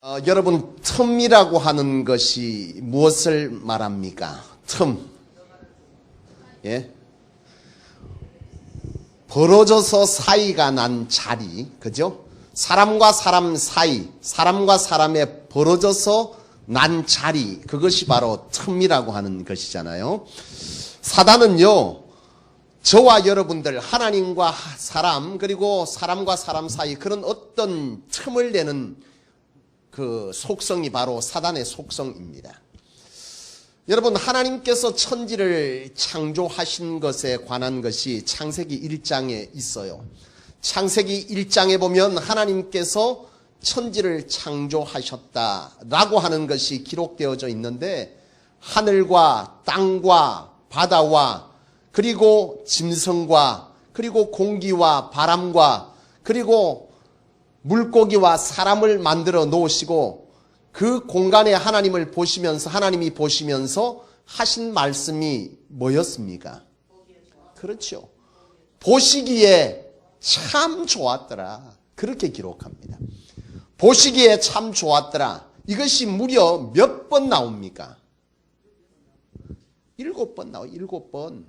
여러분, 틈이라고 하는 것이 무엇을 말합니까? 틈. 예? 벌어져서 사이가 난 자리, 그죠? 사람과 사람 사이, 사람과 사람의 벌어져서 난 자리, 그것이 바로 틈이라고 하는 것이잖아요. 사단은요, 저와 여러분들, 하나님과 사람, 그리고 사람과 사람 사이 그런 어떤 틈을 내는 그 속성이 바로 사단의 속성입니다. 여러분, 하나님께서 천지를 창조하신 것에 관한 것이 창세기 1장에 있어요. 창세기 1장에 보면 하나님께서 천지를 창조하셨다라고 하는 것이 기록되어져 있는데, 하늘과 땅과 바다와 그리고 짐승과 그리고 공기와 바람과 그리고 물고기와 사람을 만들어 놓으시고, 그 공간에 하나님을 보시면서, 하나님이 보시면서 하신 말씀이 뭐였습니까? 그렇죠. 보시기에 참 좋았더라. 그렇게 기록합니다. 보시기에 참 좋았더라. 이것이 무려 몇 번 나옵니까? 7번 나와요. 7번.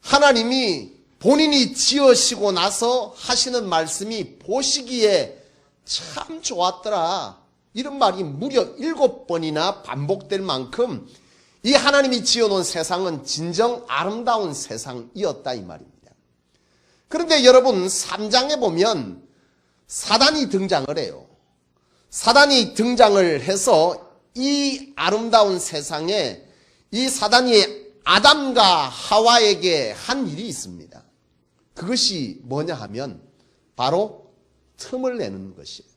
하나님이 본인이 지으시고 나서 하시는 말씀이 보시기에 참 좋았더라. 이런 말이 무려 7번이나 반복될 만큼 이 하나님이 지어놓은 세상은 진정 아름다운 세상이었다, 이 말입니다. 그런데 여러분, 3장에 보면 사단이 등장을 해요. 사단이 등장을 해서 이 아름다운 세상에 이 사단이 아담과 하와에게 한 일이 있습니다. 그것이 뭐냐 하면 바로 틈을 내는 것이에요.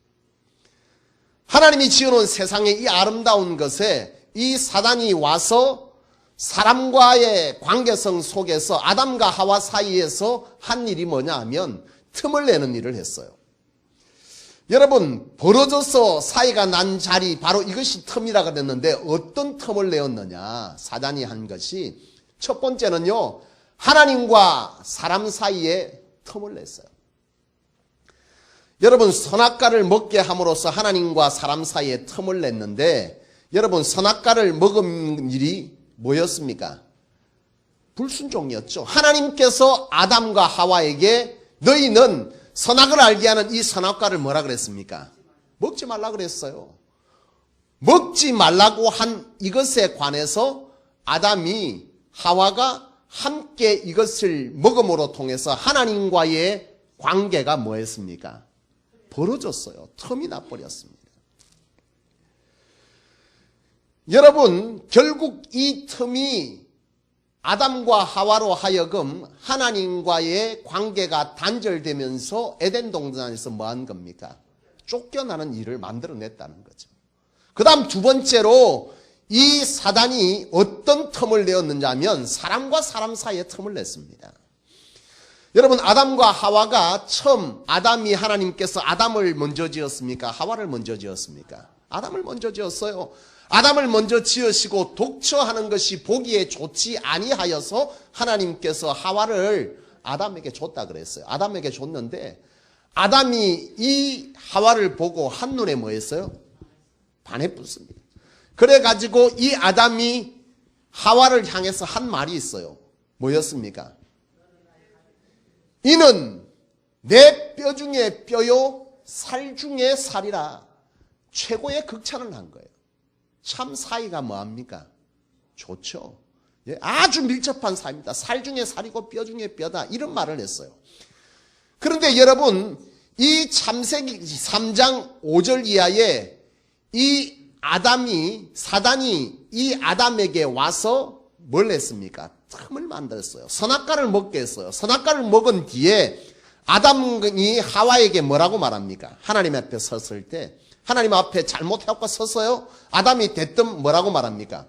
하나님이 지어놓은 세상의 이 아름다운 것에 이 사단이 와서 사람과의 관계성 속에서 아담과 하와 사이에서 한 일이 뭐냐 하면 틈을 내는 일을 했어요. 여러분, 벌어져서 사이가 난 자리, 바로 이것이 틈이라 그랬는데 어떤 틈을 내었느냐? 사단이 한 것이 첫 번째는요, 하나님과 사람 사이에 틈을 냈어요. 여러분, 선악과를 먹게 함으로써 하나님과 사람 사이에 틈을 냈는데, 여러분, 선악과를 먹은 일이 뭐였습니까? 불순종이었죠. 하나님께서 아담과 하와에게 너희는 선악을 알게 하는 이 선악과를 뭐라 그랬습니까? 먹지 말라 그랬어요. 먹지 말라고 한 이것에 관해서 아담이 하와가 함께 이것을 먹음으로 통해서 하나님과의 관계가 뭐였습니까? 벌어졌어요. 틈이 나버렸습니다. 여러분, 결국 이 틈이 아담과 하와로 하여금 하나님과의 관계가 단절되면서 에덴 동산에서 뭐 한 겁니까? 쫓겨나는 일을 만들어냈다는 거죠. 그 다음 두 번째로 이 사단이 어떤 틈을 내었느냐 하면 사람과 사람 사이에 틈을 냈습니다. 여러분, 아담과 하와가 처음, 아담이 하나님께서 아담을 먼저 지었습니까? 하와를 먼저 지었습니까? 아담을 먼저 지었어요. 아담을 먼저 지으시고 독처하는 것이 보기에 좋지 아니하여서 하나님께서 하와를 아담에게 줬다 그랬어요. 아담에게 줬는데 아담이 이 하와를 보고 한눈에 뭐 했어요? 반해붙습니다. 그래가지고 이 아담이 하와를 향해서 한 말이 있어요. 뭐였습니까? 이는 내 뼈 중에 뼈요 살 중에 살이라. 최고의 극찬을 한 거예요. 참 사이가 뭐합니까? 좋죠. 예, 아주 밀접한 사이입니다. 살 중에 살이고 뼈 중에 뼈다, 이런 말을 했어요. 그런데 여러분, 이 창세기 3장 5절 이하에 이 아담이, 사단이 이 아담에게 와서 뭘 했습니까? 틈을 만들었어요. 선악과를 먹게 했어요. 선악과를 먹은 뒤에 아담이 하와에게 뭐라고 말합니까? 하나님 앞에 섰을 때 하나님 앞에 잘못해갖고 섰어요. 아담이 대뜸 뭐라고 말합니까?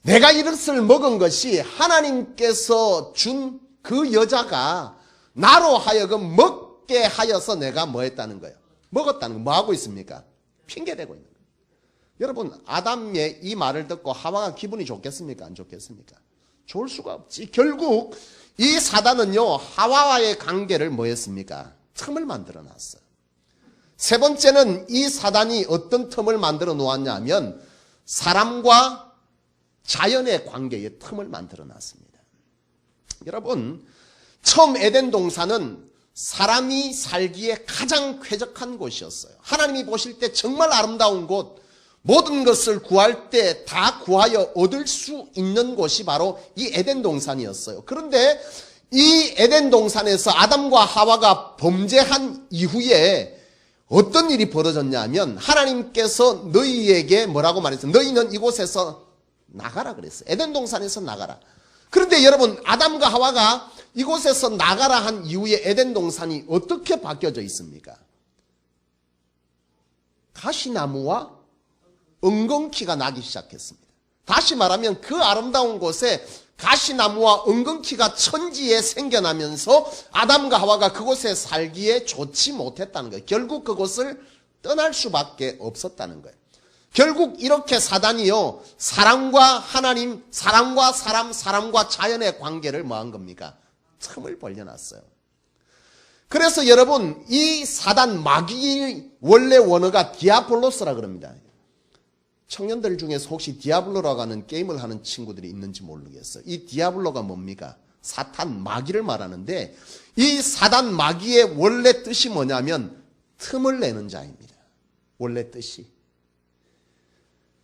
내가 이것을 먹은 것이 하나님께서 준 그 여자가 나로 하여금 먹게 하여서 내가 뭐 했다는 거예요? 먹었다는 거. 뭐 하고 있습니까? 핑계대고 있는 거예요. 여러분, 아담의 이 말을 듣고 하와가 기분이 좋겠습니까? 안 좋겠습니까? 좋을 수가 없지. 결국 이 사단은요, 하와와의 관계를 뭐 했습니까? 틈을 만들어 놨어요. 세 번째는 이 사단이 어떤 틈을 만들어 놓았냐면 사람과 자연의 관계에 틈을 만들어 놨습니다. 여러분, 처음 에덴 동산은 사람이 살기에 가장 쾌적한 곳이었어요. 하나님이 보실 때 정말 아름다운 곳, 모든 것을 구할 때 다 구하여 얻을 수 있는 곳이 바로 이 에덴 동산이었어요. 그런데 이 에덴 동산에서 아담과 하와가 범죄한 이후에 어떤 일이 벌어졌냐면 하나님께서 너희에게 뭐라고 말했어요? 너희는 이곳에서 나가라 그랬어요. 에덴 동산에서 나가라. 그런데 여러분, 아담과 하와가 이곳에서 나가라 한 이후에 에덴 동산이 어떻게 바뀌어져 있습니까? 가시나무와 엉겅퀴가 나기 시작했습니다. 다시 말하면 그 아름다운 곳에 가시나무와 엉겅퀴가 천지에 생겨나면서 아담과 하와가 그곳에 살기에 좋지 못했다는 거예요. 결국 그곳을 떠날 수밖에 없었다는 거예요. 결국 이렇게 사단이요, 사람과 하나님, 사람과 사람, 사람과 자연의 관계를 뭐한 겁니까? 틈을 벌려놨어요. 그래서 여러분, 이 사단 마귀의 원래 원어가 디아블로스라 그럽니다. 청년들 중에서 혹시 디아블로라고 하는 게임을 하는 친구들이 있는지 모르겠어요. 이 디아블로가 뭡니까? 사탄, 마귀를 말하는데 이 사단 마귀의 원래 뜻이 뭐냐면 틈을 내는 자입니다. 원래 뜻이.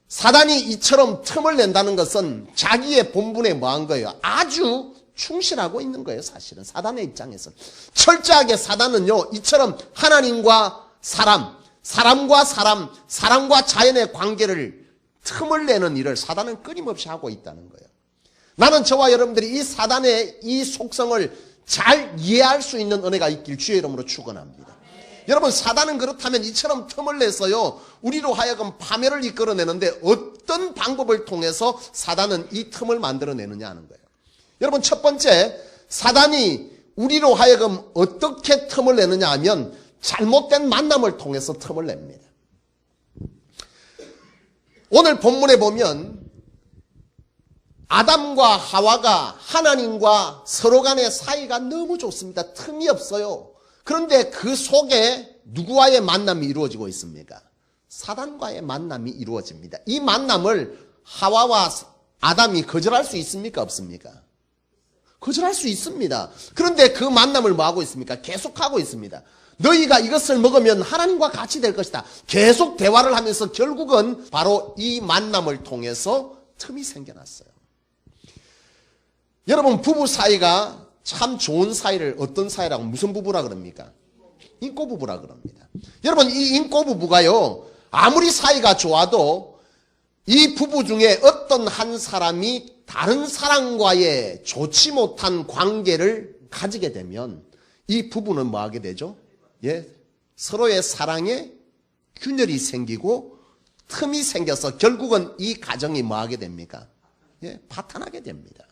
사단이 이처럼 틈을 낸다는 것은 자기의 본분에 뭐한 거예요? 아주 충실하고 있는 거예요. 사실은 사단의 입장에서 철저하게 사단은요, 이처럼 하나님과 사람, 사람과 사람, 사람과 자연의 관계를 틈을 내는 일을 사단은 끊임없이 하고 있다는 거예요. 나는 저와 여러분들이 이 사단의 이 속성을 잘 이해할 수 있는 은혜가 있길 주의 이름으로 축원합니다. 여러분, 사단은 그렇다면 이처럼 틈을 내서요, 우리로 하여금 파멸을 이끌어내는데 어떤 방법을 통해서 사단은 이 틈을 만들어내느냐 하는 거예요. 여러분, 첫 번째, 사단이 우리로 하여금 어떻게 틈을 내느냐 하면 잘못된 만남을 통해서 틈을 냅니다. 오늘 본문에 보면 아담과 하와가 하나님과 서로 간의 사이가 너무 좋습니다. 틈이 없어요. 그런데 그 속에 누구와의 만남이 이루어지고 있습니까? 사단과의 만남이 이루어집니다. 이 만남을 하와와 아담이 거절할 수 있습니까? 없습니까? 거절할 수 있습니다. 그런데 그 만남을 뭐하고 있습니까? 계속하고 있습니다. 너희가 이것을 먹으면 하나님과 같이 될 것이다. 계속 대화를 하면서 결국은 바로 이 만남을 통해서 틈이 생겨났어요. 여러분, 부부 사이가 참 좋은 사이를 어떤 사이라고, 무슨 부부라 그럽니까? 인꼬 부부라 그럽니다. 여러분, 이 인꼬 부부가요, 아무리 사이가 좋아도 이 부부 중에 어떤 한 사람이 다른 사람과의 좋지 못한 관계를 가지게 되면 이 부부는 뭐 하게 되죠? 예, 서로의 사랑에 균열이 생기고 틈이 생겨서 결국은 이 가정이 뭐 하게 됩니까? 예, 파탄하게 됩니다.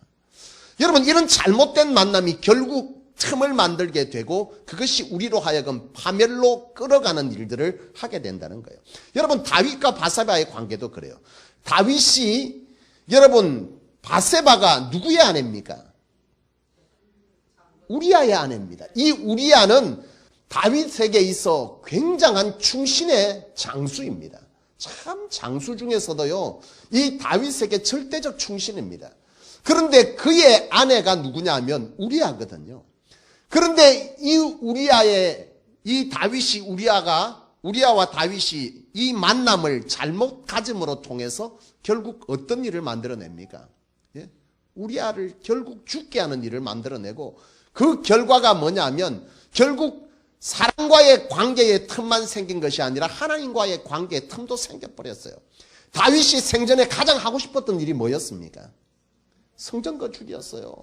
여러분, 이런 잘못된 만남이 결국 틈을 만들게 되고 그것이 우리로 하여금 파멸로 끌어가는 일들을 하게 된다는 거예요. 여러분, 다윗과 바세바의 관계도 그래요. 다윗이, 여러분, 바세바가 누구의 아내입니까? 우리아의 아내입니다. 이 우리아는 다윗에게 있어 굉장한 충신의 장수입니다. 참 장수 중에서도요, 이 다윗에게 절대적 충신입니다. 그런데 그의 아내가 누구냐면 우리아거든요. 그런데 이 우리아의, 이 다윗이 우리아와 다윗이 이 만남을 잘못 가짐으로 통해서 결국 어떤 일을 만들어냅니까? 예? 우리아를 결국 죽게 하는 일을 만들어내고 그 결과가 뭐냐면 결국 사람과의 관계의 틈만 생긴 것이 아니라 하나님과의 관계의 틈도 생겨버렸어요. 다윗이 생전에 가장 하고 싶었던 일이 뭐였습니까? 성전 건축이었어요.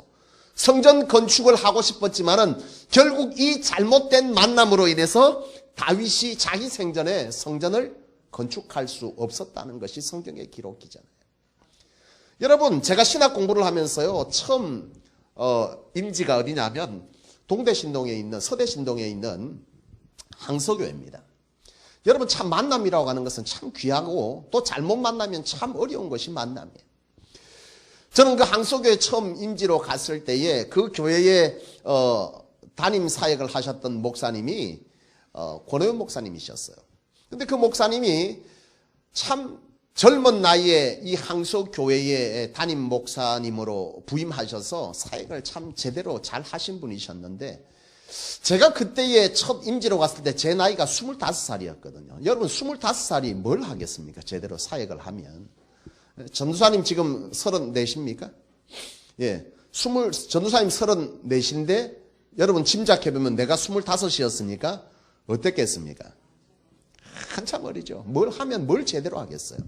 성전 건축을 하고 싶었지만은 결국 이 잘못된 만남으로 인해서 다윗이 자기 생전에 성전을 건축할 수 없었다는 것이 성경의 기록이잖아요. 여러분, 제가 신학 공부를 하면서요, 처음 임지가 어디냐면 동대신동에 있는, 서대신동에 있는 항서교회입니다. 여러분, 참 만남이라고 하는 것은 참 귀하고 또 잘못 만나면 참 어려운 것이 만남이에요. 저는 그 항서교회 처음 임지로 갔을 때에 그 교회에 담임 사역을 하셨던 목사님이 권호연 목사님이셨어요. 근데 그 목사님이 참 젊은 나이에 이 항소교회의 담임 목사님으로 부임하셔서 사역을 참 제대로 잘 하신 분이셨는데, 제가 그때의 첫 임지로 갔을 때 제 나이가 25살이었거든요. 여러분 25살이 뭘 하겠습니까? 제대로 사역을 하면. 전도사님 지금 34입니까? 예. 전도사님 34인데 여러분 짐작해보면 내가 25이었으니까 어땠겠습니까? 한참 어리죠. 뭘 하면 뭘 제대로 하겠어요.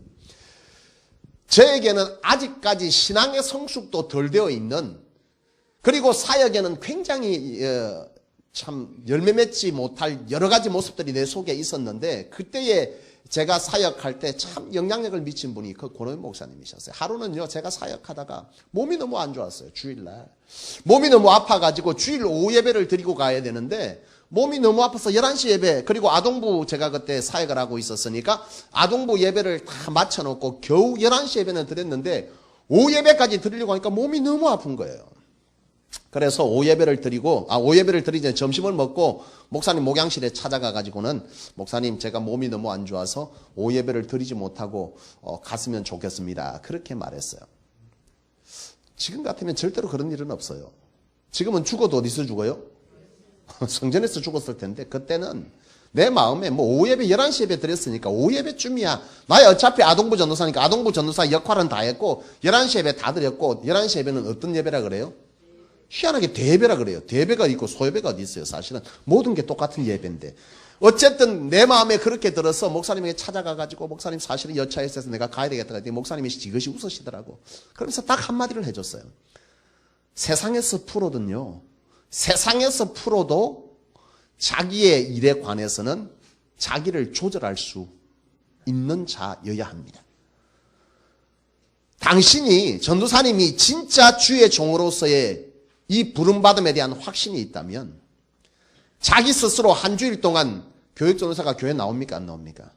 저에게는 아직까지 신앙의 성숙도 덜 되어 있는, 그리고 사역에는 굉장히 참 열매 맺지 못할 여러 가지 모습들이 내 속에 있었는데, 그때에 제가 사역할 때 참 영향력을 미친 분이 그 권호연 목사님이셨어요. 하루는요, 제가 사역하다가 몸이 너무 안 좋았어요. 주일날 몸이 너무 아파가지고 주일 오후 예배를 드리고 가야 되는데, 몸이 너무 아파서 11시 예배, 그리고 아동부 제가 그때 사역을 하고 있었으니까 아동부 예배를 다 마쳐놓고 겨우 11시 예배는 드렸는데, 오후 예배까지 드리려고 하니까 몸이 너무 아픈 거예요. 그래서 오후 예배를 드리고, 오후 예배를 드리기 전에 점심을 먹고 목사님 목양실에 찾아가가지고는, 목사님 제가 몸이 너무 안 좋아서 오후 예배를 드리지 못하고 갔으면 좋겠습니다. 그렇게 말했어요. 지금 같으면 절대로 그런 일은 없어요. 지금은 죽어도 어디서 죽어요? 성전에서 죽었을 텐데, 그때는 내 마음에 뭐 오후 예배 11시 예배 드렸으니까 오후 예배쯤이야. 나야 어차피 아동부 전도사니까 아동부 전도사 역할은 다 했고 11시 예배 다 드렸고, 11시 예배는 어떤 예배라 그래요? 희한하게 대예배라 그래요. 대예배가 있고 소예배가 어디 있어요. 사실은 모든 게 똑같은 예배인데, 어쨌든 내 마음에 그렇게 들어서 목사님에게 찾아가가지고, 목사님 사실은 여차에 있어서 내가 가야 되겠다 했더니 목사님이 지그시 웃으시더라고. 그러면서 딱 한마디를 해줬어요. 세상에서 풀어도요, 세상에서 풀어도 자기의 일에 관해서는 자기를 조절할 수 있는 자여야 합니다. 당신이, 전도사님이 진짜 주의 종으로서의 이 부름받음에 대한 확신이 있다면, 자기 스스로 한 주일 동안 교육전도사가 교회 나옵니까? 안 나옵니까?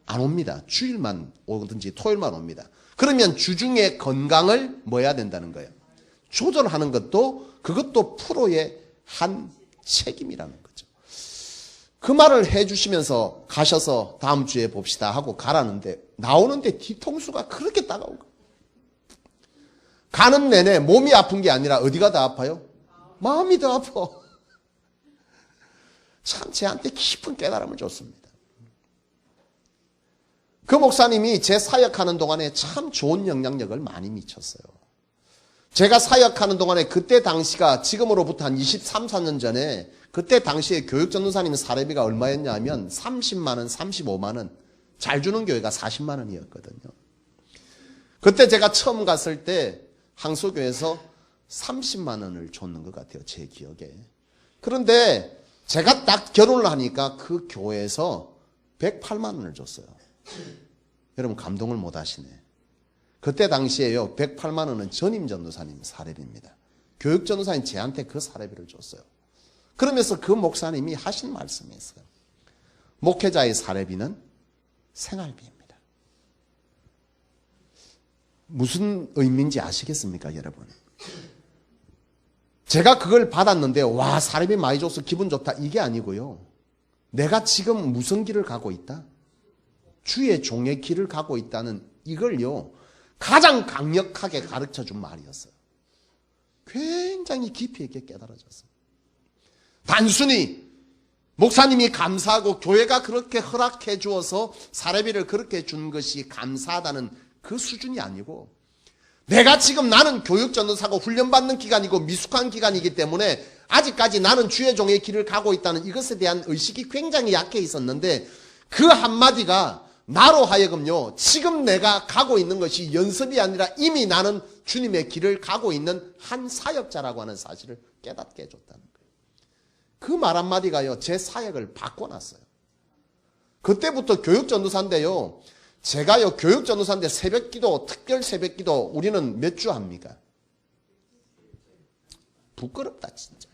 안 옵니다. 주일만 오든지 토요일만 옵니다. 그러면 주중에 건강을 뭐 해야 된다는 거예요? 조절하는 것도, 그것도 프로의 한 책임이라는 거죠. 그 말을 해주시면서 가셔서 다음 주에 봅시다 하고 가라는데, 나오는데 뒤통수가 그렇게 따가운 거예요. 가는 내내 몸이 아픈 게 아니라 어디가 더 아파요? 마음이 더 아파. 참 제한테 깊은 깨달음을 줬습니다. 그 목사님이 제 사역하는 동안에 참 좋은 영향력을 많이 미쳤어요. 제가 사역하는 동안에 그때 당시가 지금으로부터 한 23, 4년 전에, 그때 당시에 교육전도사님 사례비가 얼마였냐면 30만 원, 35만 원, 잘 주는 교회가 40만 원이었거든요. 그때 제가 처음 갔을 때 항소교에서 30만 원을 줬는 것 같아요. 제 기억에. 그런데 제가 딱 결혼을 하니까 그 교회에서 108만 원을 줬어요. 여러분 감동을 못 하시네. 그때 당시에요, 108만 원은 전임 전도사님 사례비입니다. 교육 전도사님 제한테 그 사례비를 줬어요. 그러면서 그 목사님이 하신 말씀이 있어요. 목회자의 사례비는 생활비입니다. 무슨 의미인지 아시겠습니까, 여러분? 제가 그걸 받았는데 와, 사례비 많이 줘서 기분 좋다, 이게 아니고요. 내가 지금 무슨 길을 가고 있다? 주의 종의 길을 가고 있다는 이걸요, 가장 강력하게 가르쳐 준 말이었어요. 굉장히 깊이 있게 깨달아졌어요. 단순히 목사님이 감사하고 교회가 그렇게 허락해 주어서 사례비를 그렇게 준 것이 감사하다는 그 수준이 아니고, 내가 지금 나는 교육전도사고 훈련받는 기간이고 미숙한 기간이기 때문에 아직까지 나는 주의 종의 길을 가고 있다는 이것에 대한 의식이 굉장히 약해 있었는데, 그 한마디가 나로 하여금요, 지금 내가 가고 있는 것이 연습이 아니라 이미 나는 주님의 길을 가고 있는 한 사역자라고 하는 사실을 깨닫게 해줬다는 거예요. 그 말 한마디가요, 제 사역을 바꿔놨어요. 그때부터 교육전도사인데요, 제가요, 교육전도사인데 새벽기도, 특별 새벽기도 우리는 몇 주 합니까? 부끄럽다 진짜.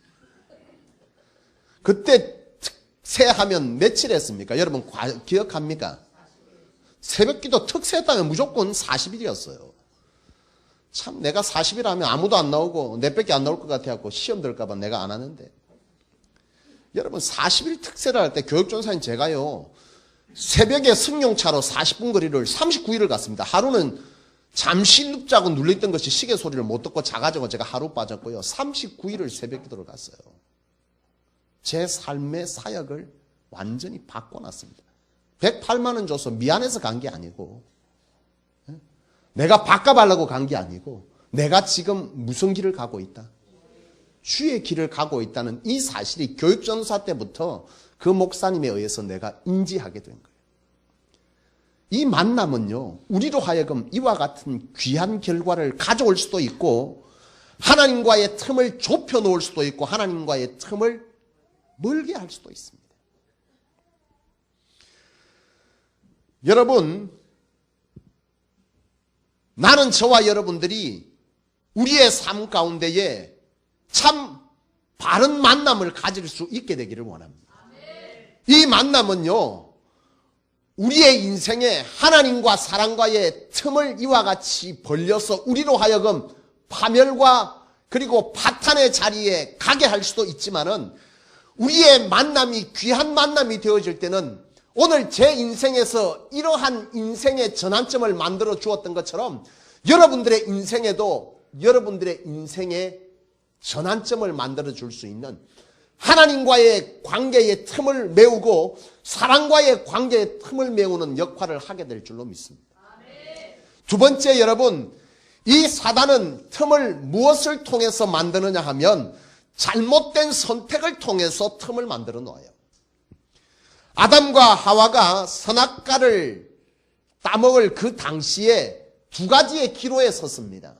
그때 특세하면 며칠 했습니까? 여러분 기억합니까? 새벽기도 특세했다면 무조건 40일이었어요. 참 내가 40일 하면 아무도 안 나오고 내 밖에 안 나올 것 같아갖고 시험 들까 봐 내가 안 하는데, 여러분 40일 특세를 할 때 교육전사인 제가요. 새벽에 승용차로 40분 거리를 39일을 갔습니다. 하루는 잠시 눕자고 눌렸던 것이 시계 소리를 못 듣고 자가지고 제가 하루 빠졌고요. 39일을 새벽 기도를 갔어요. 제 삶의 사역을 완전히 바꿔놨습니다. 108만 원 줘서 미안해서 간 게 아니고 내가 바꿔달라고 간 게 아니고 내가 지금 무슨 길을 가고 있다. 주의 길을 가고 있다는 이 사실이 교육전사 때부터 그 목사님에 의해서 내가 인지하게 된 거예요. 이 만남은요, 우리로 하여금 이와 같은 귀한 결과를 가져올 수도 있고 하나님과의 틈을 좁혀 놓을 수도 있고 하나님과의 틈을 멀게 할 수도 있습니다. 여러분, 나는 저와 여러분들이 우리의 삶 가운데에 참 바른 만남을 가질 수 있게 되기를 원합니다. 이 만남은요, 우리의 인생에 하나님과 사랑과의 틈을 이와 같이 벌려서 우리로 하여금 파멸과 그리고 파탄의 자리에 가게 할 수도 있지만은 우리의 만남이 귀한 만남이 되어질 때는 오늘 제 인생에서 이러한 인생의 전환점을 만들어 주었던 것처럼 여러분들의 인생에도 여러분들의 인생의 전환점을 만들어 줄 수 있는 하나님과의 관계의 틈을 메우고 사랑과의 관계의 틈을 메우는 역할을 하게 될 줄로 믿습니다. 두 번째, 여러분, 이 사단은 틈을 무엇을 통해서 만드느냐 하면 잘못된 선택을 통해서 틈을 만들어 놓아요. 아담과 하와가 선악과를 따먹을 그 당시에 두 가지의 기로에 섰습니다.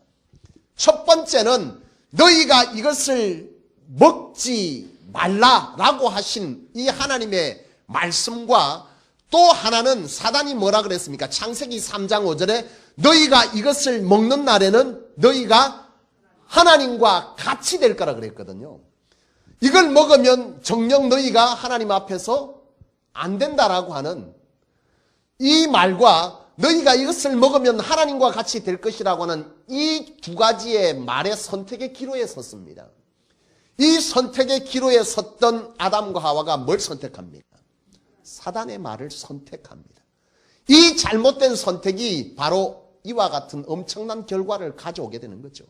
첫 번째는 너희가 이것을 먹지 말라라고 하신 이 하나님의 말씀과 또 하나는 사단이 뭐라 그랬습니까? 창세기 3장 5절에 너희가 이것을 먹는 날에는 너희가 하나님과 같이 될 거라 그랬거든요. 이걸 먹으면 정녕 너희가 하나님 앞에서 안 된다라고 하는 이 말과 너희가 이것을 먹으면 하나님과 같이 될 것이라고 하는 이 두 가지의 말의 선택의 기로에 섰습니다. 이 선택의 기로에 섰던 아담과 하와가 뭘 선택합니까? 사단의 말을 선택합니다. 이 잘못된 선택이 바로 이와 같은 엄청난 결과를 가져오게 되는 거죠.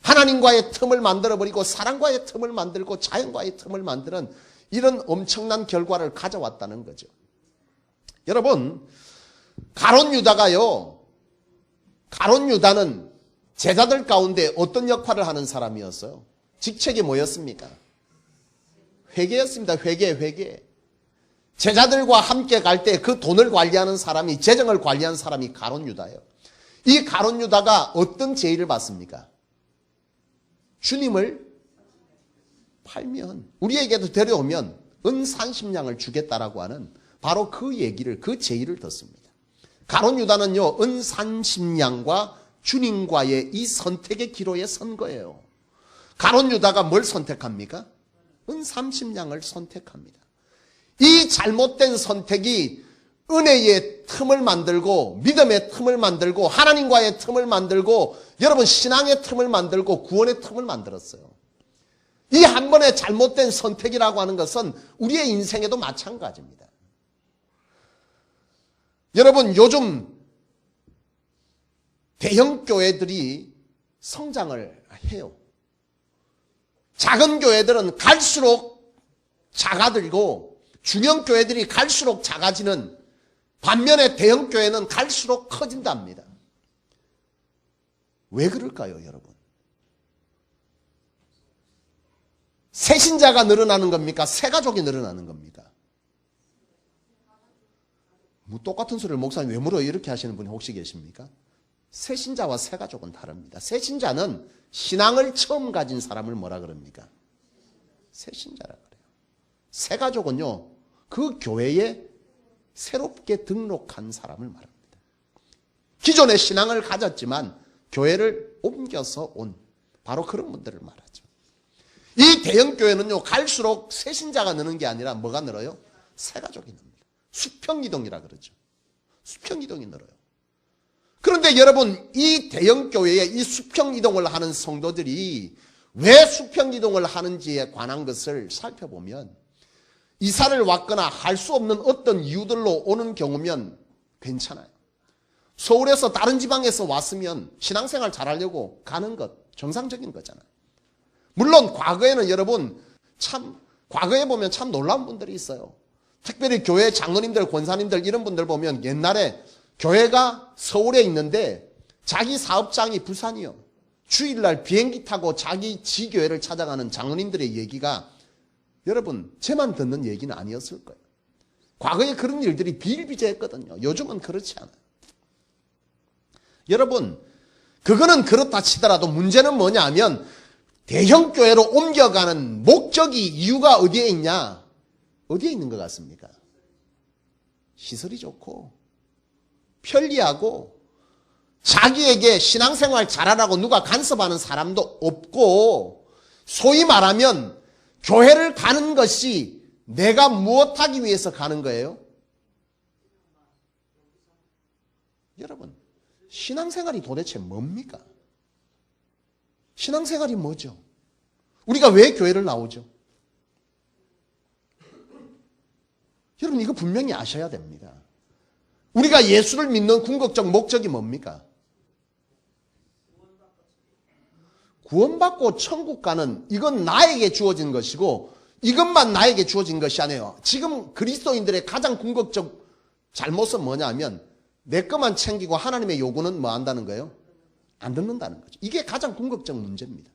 하나님과의 틈을 만들어버리고 사랑과의 틈을 만들고 자연과의 틈을 만드는 이런 엄청난 결과를 가져왔다는 거죠. 여러분, 가룟 유다는 제자들 가운데 어떤 역할을 하는 사람이었어요? 직책이 뭐였습니까? 회계였습니다. 회계. 제자들과 함께 갈 때 그 돈을 관리하는 사람이, 재정을 관리하는 사람이 가룟 유다예요. 이 가룟 유다가 어떤 제의를 받습니까? 주님을 팔면, 우리에게도 데려오면 은 30냥을 주겠다라고 하는 바로 그 얘기를, 그 제의를 듣습니다. 가룟 유다는요, 은 30냥과 주님과의 이 선택의 기로에 선 거예요. 가룟 유다가 뭘 선택합니까? 은 30냥을 선택합니다. 이 잘못된 선택이 은혜의 틈을 만들고 믿음의 틈을 만들고 하나님과의 틈을 만들고 여러분 신앙의 틈을 만들고 구원의 틈을 만들었어요. 이 한 번의 잘못된 선택이라고 하는 것은 우리의 인생에도 마찬가지입니다. 여러분, 요즘 대형 교회들이 성장을 해요. 작은 교회들은 갈수록 작아들고 중형 교회들이 갈수록 작아지는 반면에 대형 교회는 갈수록 커진답니다. 왜 그럴까요, 여러분? 새 신자가 늘어나는 겁니까? 새 가족이 늘어나는 겁니까? 뭐 똑같은 소리를 목사님 왜 물어요? 이렇게 하시는 분이 혹시 계십니까? 새 신자와 새 가족은 다릅니다. 새 신자는 신앙을 처음 가진 사람을 뭐라 그럽니까? 새 신자라 그래요. 새 가족은요, 그 교회에 새롭게 등록한 사람을 말합니다. 기존의 신앙을 가졌지만 교회를 옮겨서 온 바로 그런 분들을 말하죠. 이 대형 교회는요, 갈수록 새 신자가 느는 게 아니라 뭐가 늘어요? 새 가족이 늡니다. 수평이동이라 그러죠. 수평이동이 늘어요. 그런데 여러분, 이 대형 교회에 이 수평이동을 하는 성도들이 왜 수평이동을 하는지에 관한 것을 살펴보면 이사를 왔거나 할 수 없는 어떤 이유들로 오는 경우면 괜찮아요. 서울에서 다른 지방에서 왔으면 신앙생활 잘하려고 가는 것 정상적인 거잖아요. 물론 과거에는 여러분 과거에 보면 참 놀라운 분들이 있어요. 특별히 교회 장로님들, 권사님들 이런 분들 보면 옛날에 교회가 서울에 있는데 자기 사업장이 부산이요. 주일날 비행기 타고 자기 지교회를 찾아가는 장로님들의 얘기가 여러분 제만 듣는 얘기는 아니었을 거예요. 과거에 그런 일들이 비일비재했거든요. 요즘은 그렇지 않아요. 여러분 그거는 그렇다 치더라도 문제는 뭐냐면 대형교회로 옮겨가는 목적이 이유가 어디에 있냐? 어디에 있는 것 같습니까? 시설이 좋고 편리하고 자기에게 신앙생활 잘하라고 누가 간섭하는 사람도 없고 소위 말하면 교회를 가는 것이 내가 무엇하기 위해서 가는 거예요? 여러분 신앙생활이 도대체 뭡니까? 신앙생활이 뭐죠? 우리가 왜 교회를 나오죠? 여러분 이거 분명히 아셔야 됩니다. 우리가 예수를 믿는 궁극적 목적이 뭡니까? 구원받고 천국 가는 이건 나에게 주어진 것이고 이것만 나에게 주어진 것이 아니에요. 지금 그리스도인들의 가장 궁극적 잘못은 뭐냐면 내 것만 챙기고 하나님의 요구는 뭐 한다는 거예요? 안 듣는다는 거죠. 이게 가장 궁극적 문제입니다.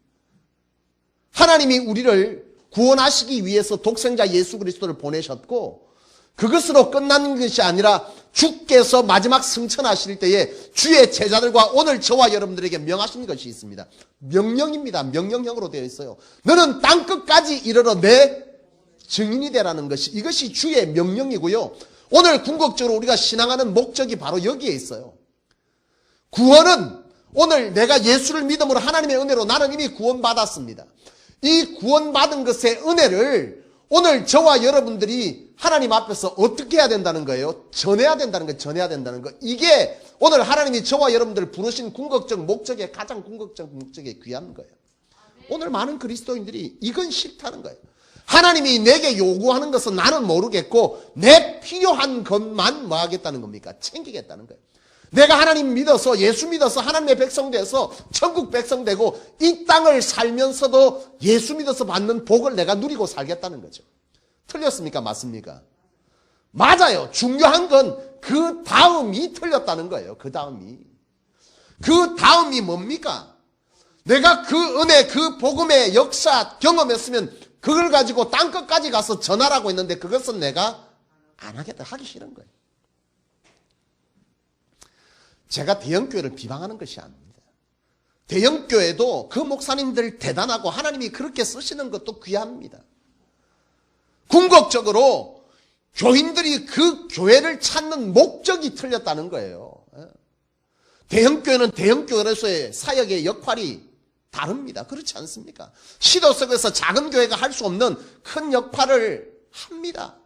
하나님이 우리를 구원하시기 위해서 독생자 예수 그리스도를 보내셨고 그것으로 끝나는 것이 아니라 주께서 마지막 승천하실 때에 주의 제자들과 오늘 저와 여러분들에게 명하신 것이 있습니다. 명령입니다. 명령형으로 되어 있어요. 너는 땅끝까지 이르러 내 증인이 되라는 것이 이것이 주의 명령이고요. 오늘 궁극적으로 우리가 신앙하는 목적이 바로 여기에 있어요. 구원은 오늘 내가 예수를 믿음으로 하나님의 은혜로 나는 이미 구원받았습니다. 이 구원받은 것의 은혜를 오늘 저와 여러분들이 하나님 앞에서 어떻게 해야 된다는 거예요? 전해야 된다는 거예요. 전해야 된다는 거. 이게 오늘 하나님이 저와 여러분들을 부르신 궁극적 목적의 가장 궁극적 목적에 귀한 거예요. 오늘 많은 그리스도인들이 이건 싫다는 거예요. 하나님이 내게 요구하는 것은 나는 모르겠고 내 필요한 것만 뭐 하겠다는 겁니까? 챙기겠다는 거예요. 내가 하나님 믿어서 예수 믿어서 하나님의 백성 돼서 천국 백성 되고 이 땅을 살면서도 예수 믿어서 받는 복을 내가 누리고 살겠다는 거죠. 틀렸습니까? 맞습니까? 맞아요. 중요한 건 그 다음이 틀렸다는 거예요. 그 다음이. 그 다음이 뭡니까? 내가 그 은혜, 그 복음의 역사 경험했으면 그걸 가지고 땅끝까지 가서 전하라고 했는데 그것은 내가 안 하겠다. 하기 싫은 거예요. 제가 대형교회를 비방하는 것이 아닙니다. 대형교회도 그 목사님들 대단하고 하나님이 그렇게 쓰시는 것도 귀합니다. 궁극적으로 교인들이 그 교회를 찾는 목적이 틀렸다는 거예요. 대형교회는 대형교회로서의 사역의 역할이 다릅니다. 그렇지 않습니까? 시도 속에서 작은 교회가 할 수 없는 큰 역할을 합니다.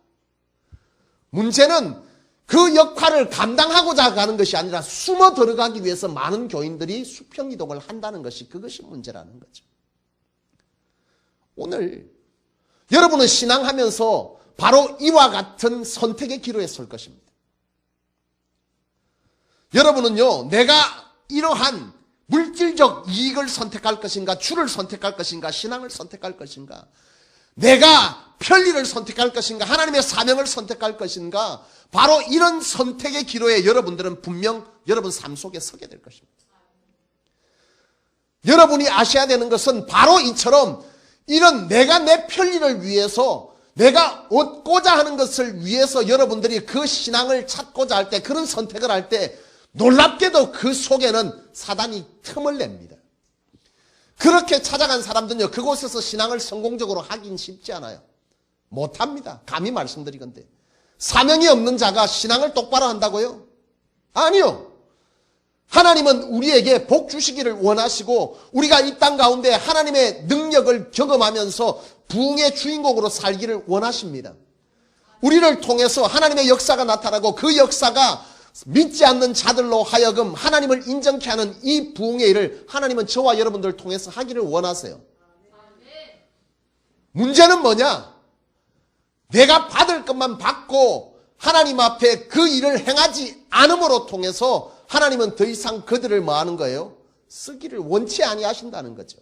문제는 그 역할을 감당하고자 가는 것이 아니라 숨어 들어가기 위해서 많은 교인들이 수평이동을 한다는 것이 그것이 문제라는 거죠. 오늘 여러분은 신앙하면서 바로 이와 같은 선택의 기로에 설 것입니다. 여러분은요, 내가 이러한 물질적 이익을 선택할 것인가, 주를 선택할 것인가, 신앙을 선택할 것인가, 내가 편리를 선택할 것인가, 하나님의 사명을 선택할 것인가, 바로 이런 선택의 기로에 여러분들은 분명 여러분 삶 속에 서게 될 것입니다. 여러분이 아셔야 되는 것은 바로 이처럼 이런 내가 내 편리를 위해서 내가 얻고자 하는 것을 위해서 여러분들이 그 신앙을 찾고자 할 때, 그런 선택을 할 때 놀랍게도 그 속에는 사단이 틈을 냅니다. 그렇게 찾아간 사람들은요, 그곳에서 신앙을 성공적으로 하긴 쉽지 않아요. 못합니다. 감히 말씀드리건대. 사명이 없는 자가 신앙을 똑바로 한다고요? 아니요. 하나님은 우리에게 복 주시기를 원하시고 우리가 이 땅 가운데 하나님의 능력을 경험하면서 부흥의 주인공으로 살기를 원하십니다. 우리를 통해서 하나님의 역사가 나타나고 그 역사가 믿지 않는 자들로 하여금 하나님을 인정케 하는 이 부흥의 일을 하나님은 저와 여러분들을 통해서 하기를 원하세요. 문제는 뭐냐? 내가 받을 것만 받고 하나님 앞에 그 일을 행하지 않음으로 통해서 하나님은 더 이상 그들을 뭐 하는 거예요? 쓰기를 원치 아니하신다는 거죠.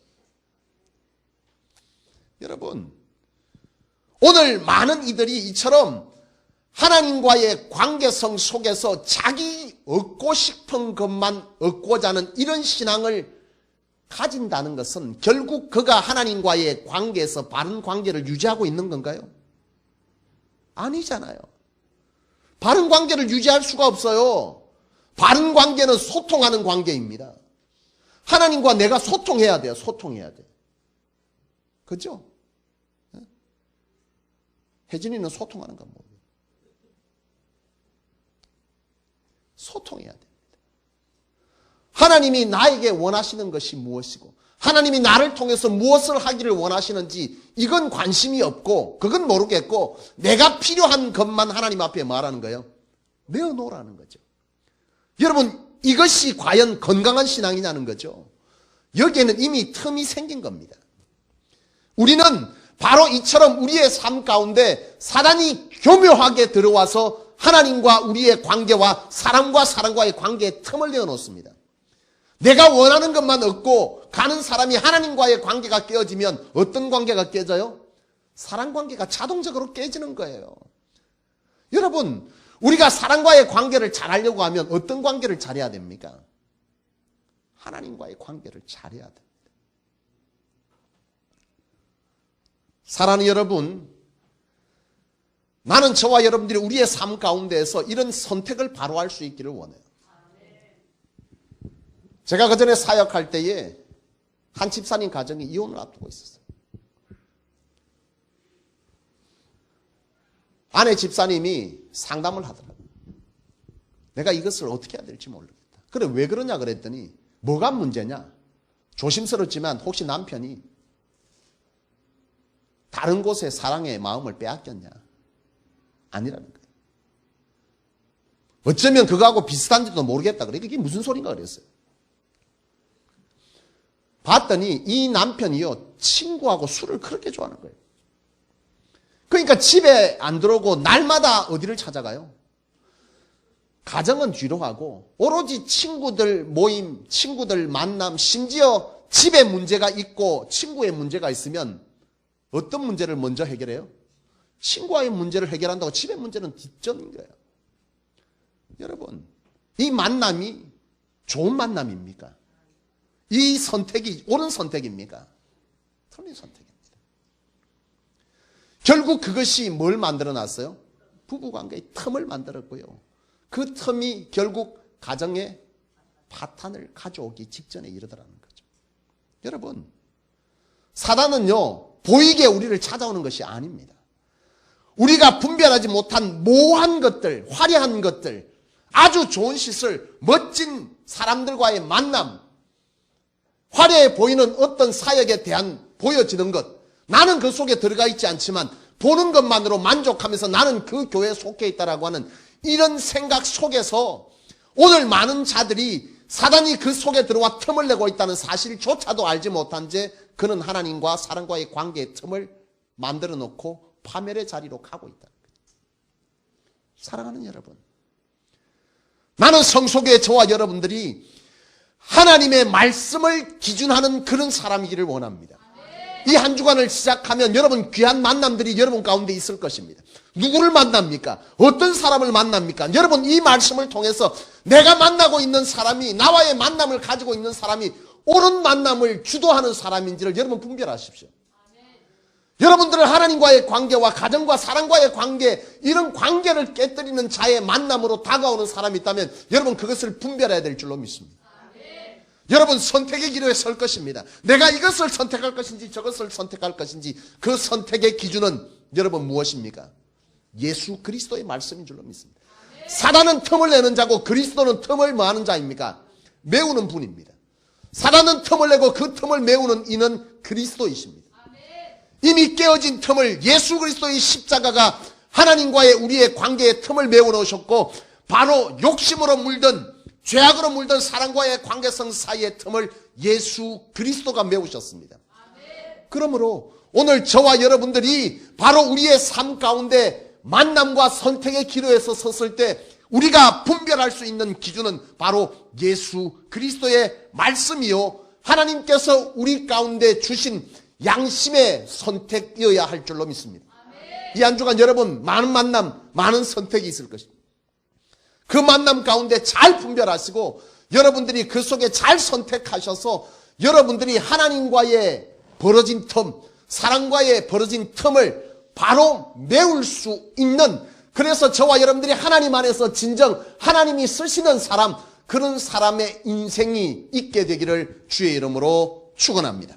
여러분, 오늘 많은 이들이 이처럼 하나님과의 관계성 속에서 자기 얻고 싶은 것만 얻고자 하는 이런 신앙을 가진다는 것은 결국 그가 하나님과의 관계에서 바른 관계를 유지하고 있는 건가요? 아니잖아요. 바른 관계를 유지할 수가 없어요. 바른 관계는 소통하는 관계입니다. 하나님과 내가 소통해야 돼요. 소통해야 돼요. 그죠? 혜진이는 소통하는 건 뭐예요? 소통해야 됩니다. 하나님이 나에게 원하시는 것이 무엇이고 하나님이 나를 통해서 무엇을 하기를 원하시는지 이건 관심이 없고 그건 모르겠고 내가 필요한 것만 하나님 앞에 말하는 거예요. 내어놓으라는 거죠. 여러분, 이것이 과연 건강한 신앙이냐는 거죠. 여기에는 이미 틈이 생긴 겁니다. 우리는 바로 이처럼 우리의 삶 가운데 사단이 교묘하게 들어와서 하나님과 우리의 관계와 사람과 사람과의 관계에 틈을 내어놓습니다. 내가 원하는 것만 얻고 가는 사람이 하나님과의 관계가 깨어지면 어떤 관계가 깨져요? 사랑 관계가 자동적으로 깨지는 거예요. 여러분, 우리가 사람과의 관계를 잘하려고 하면 어떤 관계를 잘해야 됩니까? 하나님과의 관계를 잘해야 됩니다. 사랑하는 여러분, 나는 저와 여러분들이 우리의 삶 가운데에서 이런 선택을 바로 할 수 있기를 원해요. 제가 그전에 사역할 때에 한 집사님 가정이 이혼을 앞두고 있었어요. 아내 집사님이 상담을 하더라고요. 내가 이것을 어떻게 해야 될지 모르겠다. 그래, 왜 그러냐 그랬더니 뭐가 문제냐? 조심스럽지만 혹시 남편이 다른 곳에 사랑의 마음을 빼앗겼냐? 아니라는 거예요. 어쩌면 그거하고 비슷한지도 모르겠다. 그래, 이게 무슨 소린가 그랬어요. 봤더니 이 남편이요, 친구하고 술을 그렇게 좋아하는 거예요. 그러니까 집에 안 들어오고 날마다 어디를 찾아가요? 가정은 뒤로 하고 오로지 친구들 모임, 친구들 만남, 심지어 집에 문제가 있고 친구의 문제가 있으면 어떤 문제를 먼저 해결해요? 친구와의 문제를 해결한다고 집의 문제는 뒷전인 거예요. 여러분, 이 만남이 좋은 만남입니까? 이 선택이 옳은 선택입니까? 틀린 선택입니다. 결국 그것이 뭘 만들어놨어요? 부부관계의 틈을 만들었고요. 그 틈이 결국 가정의 파탄을 가져오기 직전에 이르더라는 거죠. 여러분, 사단은요, 보이게 우리를 찾아오는 것이 아닙니다. 우리가 분별하지 못한 모호한 것들, 화려한 것들, 아주 좋은 시설, 멋진 사람들과의 만남, 화려해 보이는 어떤 사역에 대한 보여지는 것, 나는 그 속에 들어가 있지 않지만 보는 것만으로 만족하면서 나는 그 교회에 속해 있다라고 하는 이런 생각 속에서 오늘 많은 자들이 사단이 그 속에 들어와 틈을 내고 있다는 사실조차도 알지 못한 채 그는 하나님과 사람과의 관계의 틈을 만들어 놓고 파멸의 자리로 가고 있다는 거예요. 사랑하는 여러분, 나는 성소교회 저와 여러분들이 하나님의 말씀을 기준하는 그런 사람이기를 원합니다. 이 한 주간을 시작하면 여러분 귀한 만남들이 여러분 가운데 있을 것입니다. 누구를 만납니까? 어떤 사람을 만납니까? 여러분 이 말씀을 통해서 내가 만나고 있는 사람이 나와의 만남을 가지고 있는 사람이 옳은 만남을 주도하는 사람인지를 여러분 분별하십시오. 여러분들은 하나님과의 관계와 가정과 사랑과의 관계, 이런 관계를 깨뜨리는 자의 만남으로 다가오는 사람이 있다면 여러분 그것을 분별해야 될 줄로 믿습니다. 여러분 선택의 기로에 설 것입니다. 내가 이것을 선택할 것인지 저것을 선택할 것인지 그 선택의 기준은 여러분 무엇입니까? 예수 그리스도의 말씀인 줄로 믿습니다. 사단은 틈을 내는 자고 그리스도는 틈을 뭐하는 자입니까? 메우는 분입니다. 사단은 틈을 내고 그 틈을 메우는 이는 그리스도이십니다. 이미 깨어진 틈을 예수 그리스도의 십자가가 하나님과의 우리의 관계의 틈을 메워 놓으셨고 바로 욕심으로 물든 죄악으로 물든 사랑과의 관계성 사이의 틈을 예수 그리스도가 메우셨습니다. 그러므로 오늘 저와 여러분들이 바로 우리의 삶 가운데 만남과 선택의 기로에서 섰을 때 우리가 분별할 수 있는 기준은 바로 예수 그리스도의 말씀이요, 하나님께서 우리 가운데 주신 양심의 선택이어야 할 줄로 믿습니다. 이 한 주간 여러분 많은 만남, 많은 선택이 있을 것입니다. 그 만남 가운데 잘 분별하시고 여러분들이 그 속에 잘 선택하셔서 여러분들이 하나님과의 벌어진 틈, 사랑과의 벌어진 틈을 바로 메울 수 있는, 그래서 저와 여러분들이 하나님 안에서 진정 하나님이 쓰시는 사람, 그런 사람의 인생이 있게 되기를 주의 이름으로 축원합니다.